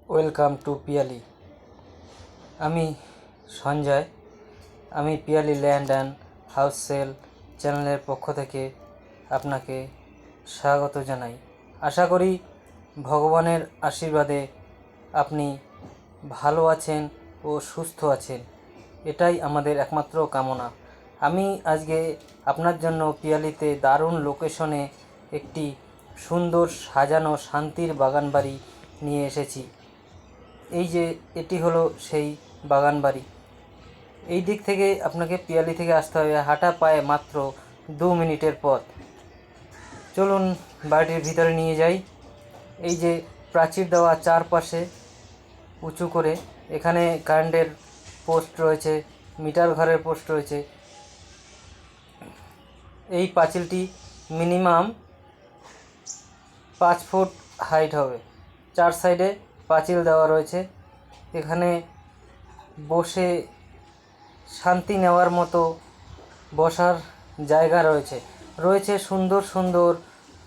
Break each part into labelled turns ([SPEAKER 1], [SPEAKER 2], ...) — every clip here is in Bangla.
[SPEAKER 1] Welcome to Piyali. আমি সঞ্জয়। আমি Piyali land and house sale চ্যানেলের পক্ষ থেকে আপনাকে স্বাগত জানাই। আশা করি ভগবানের আশীর্বাদে আপনি ভালো আছেন ও সুস্থ আছেন, এটাই আমাদের একমাত্র কামনা। আমি আজকে আপনার জন্য পিয়ালিতে দারুণ লোকেশনে একটি সুন্দর সাজানো শান্তির বাগান বাড়ি নিয়ে এসেছি। এই যে এটি হলো সেই বাগান বাড়ি। এই দিক থেকে আপনাকে পিয়ালি থেকে আসতে হবে হাঁটা পায়ে মাত্র 2 মিনিটের পথ। চলুন বাড়িটির ভিতরে নিয়ে যাই। এই যে প্রাচীর দেওয়া, চারপাশে উঁচু করে, এখানে কারেন্টের পোস্ট রয়েছে, মিটার ঘরের পোস্ট রয়েছে। এই পাঁচিলটি মিনিমাম 5 ফুট হাইট হবে। 4 সাইডে পাঁচিল দেওয়া রয়েছে। এখানে বসে শান্তি নেওয়ার মতো বসার জায়গা রয়েছে সুন্দর সুন্দর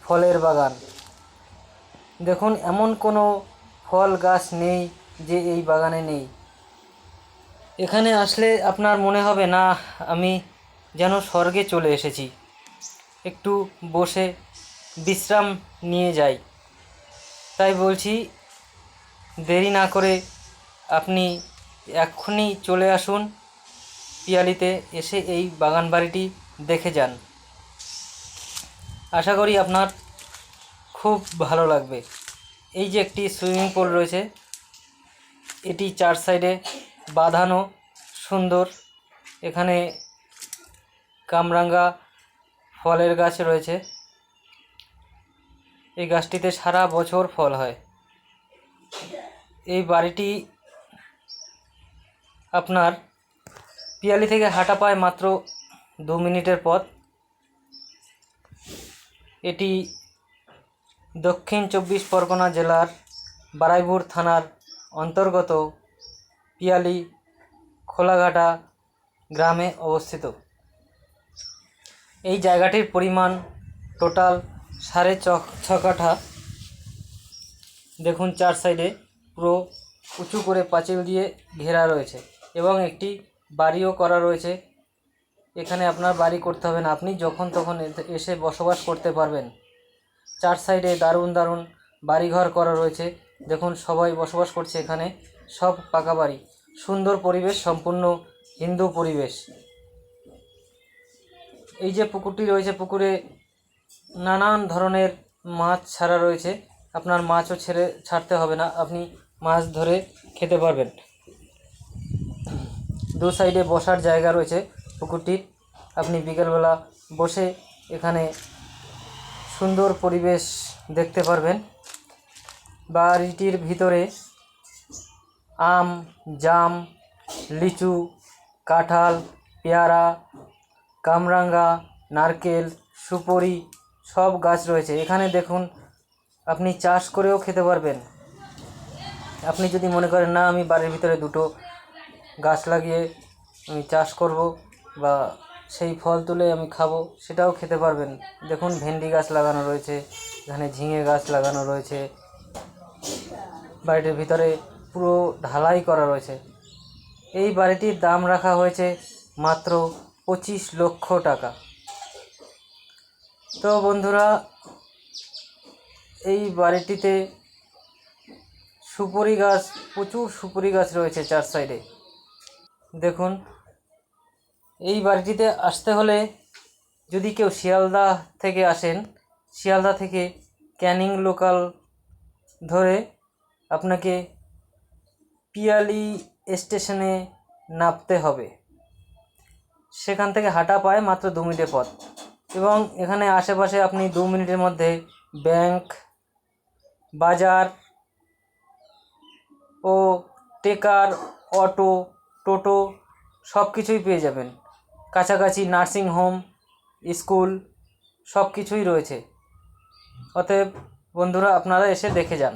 [SPEAKER 1] ফলের বাগান। দেখুন, এমন কোনো ফল গাছ নেই যে এই বাগানে নেই। এখানে আসলে আপনার মনে হবে না আমি যেন স্বর্গে চলে এসেছি। একটু বসে বিশ্রাম নিয়ে যাই। তাই বলছি, দেরি না করে আপনি এক্ষুনি চলে আসুন পিয়ালিতে, এসে এই বাগান বাড়িটি দেখে যান। আশা করি আপনার খুব ভালো লাগবে। এই যে একটি সুইমিং পুল রয়েছে, এটি 4 সাইডে বাঁধানো, সুন্দর। এখানে কামরাঙ্গা ফলের গাছ রয়েছে। এই গাছটিতে সারা বছর ফল হয়। এই বাড়িটি আপনার পিয়ালি থেকে হাঁটা পায় মাত্র 2 মিনিটের পথ। এটি দক্ষিণ 24 পরগনা জেলার বারাইপুর থানার অন্তর্গত পিয়ালি খোলাঘাটা গ্রামে অবস্থিত। এই জায়গাটির পরিমাণ টোটাল 6.5 কাঠা। দেখুন, 4 সাইডে পুরো উঁচু করে পাঁচিল দিয়ে ঘেরা রয়েছে এবং একটি বাড়িও করা রয়েছে। এখানে আপনার বাড়ি করতে হবে না, আপনি যখন তখন এসে বসবাস করতে পারবেন। 4 সাইডে দারুণ দারুণ বাড়িঘর করা রয়েছে। দেখুন, সবাই বসবাস করছে এখানে, সব পাকা বাড়ি, সুন্দর পরিবেশ, সম্পূর্ণ হিন্দু পরিবেশ। এই যে পুকুরটি রয়েছে, পুকুরে নানান ধরনের মাছ ছাড়া রয়েছে। আপনার মাছও ছাড়তে হবে না, আপনি মাছ ধরে খেতে পারবেন। 2 সাইডে বসার জায়গা রয়েছে পুকুরটির। আপনি বিকেলবেলা বসে এখানে সুন্দর পরিবেশ দেখতে পারবেন। বাড়িটির ভিতরে আম, জাম, লিচু, কাঁঠাল, পেয়ারা, কামরাঙ্গা, নারকেল, সুপারি সব গাছ রয়েছে। এখানে দেখুন, আপনি চাষ করেও খেতে পারবেন। আপনি যদি মনে করেন না আমি বাড়ির ভিতরে 2টো গাছ লাগিয়ে আমি চাষ করব বা সেই ফল তুলে আমি খাবো, সেটাও খেতে পারবেন। দেখুন, ভেন্ডি গাছ লাগানো রয়েছে, এখানে ঝিঙে গাছ লাগানো রয়েছে। বাড়িটির ভিতরে পুরো ঢালাই করা রয়েছে। এই বাড়িটির দাম রাখা হয়েছে মাত্র 25 লক্ষ টাকা। তো বন্ধুরা, এই বাড়িটিতে সুপারি গাছ, প্রচুর সুপারি গাছ রয়েছে 4 সাইডে। দেখুন, এই বাড়িটিতে আসতে হলে যদি কেউ শিয়ালদা থেকে আসেন, শিয়ালদা থেকে ক্যানিং লোকাল ধরে আপনাকে পিয়ালি স্টেশনে নামতে হবে। সেখান থেকে হাঁটা পায় মাত্র 2 মিনিটের পথ। এবং এখানে আশেপাশে আপনি 2 মিনিটের মধ্যে ব্যাংক, বাজার ও টেকার, অটো, টোটো সব কিছুই পেয়ে যাবেন। কাছাকাছি নার্সিং হোম, স্কুল সব কিছুই রয়েছে। অতএব বন্ধুরা, আপনারা এসে দেখে যান।